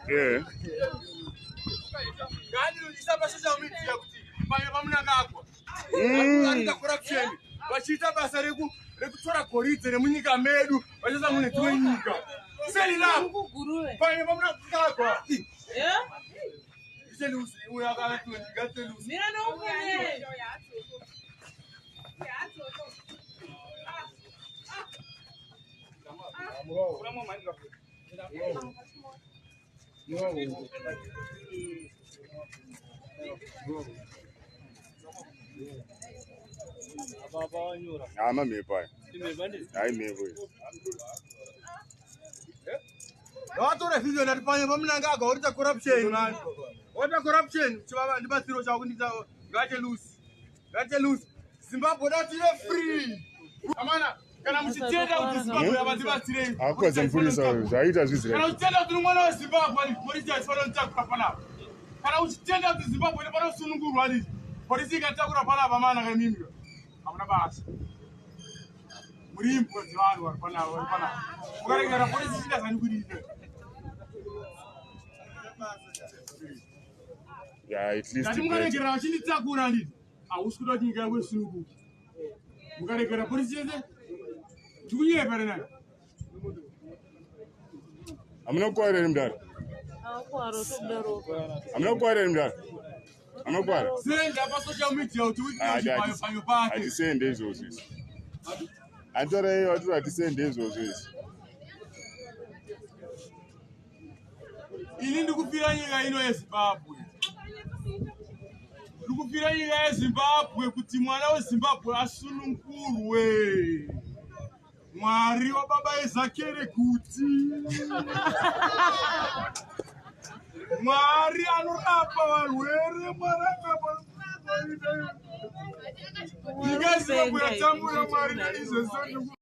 Yeah. Vachita basa rekutora goridhe remunyika medu vachiisa munhu wenyika selina pamwe pamunakagwa I'm a me boy. I me boy. What are you doing? What is corruption, man? What is corruption? Got loose. Zimbabwe not free. Amana, can I tell you Zimbabwe about today? Of course, I'm pretty sorry. I eat as Can I tell you one Zimbabwe? Police is following Tapana. Can I tell you Zimbabwe? The Baron Sunungu Rally. Police can talk about Panama and Mimio. I'm not bad. We put you on one. We're going to get a police and good evening. Yeah, at least. I'm going to get a chili taco rally. I was going to get a Sunungu. We're going to get a police. 2 years, better. I'm not quite in that. I'm not quite in that. I'm not quite. Saying that social media to witness your party. At the same days was this. I thought I was at the same days was this. Ili ndikufira nyika ino yeZimbabwe. Ndikufira nyika yeZimbabwe kuti mwana weZimbabwe asununguru we. Mwari wababa ezakere kuti. Mwari anorapa varwere mwarapa. Nyika yeZimbabwe yatambura Mwari izvezvo.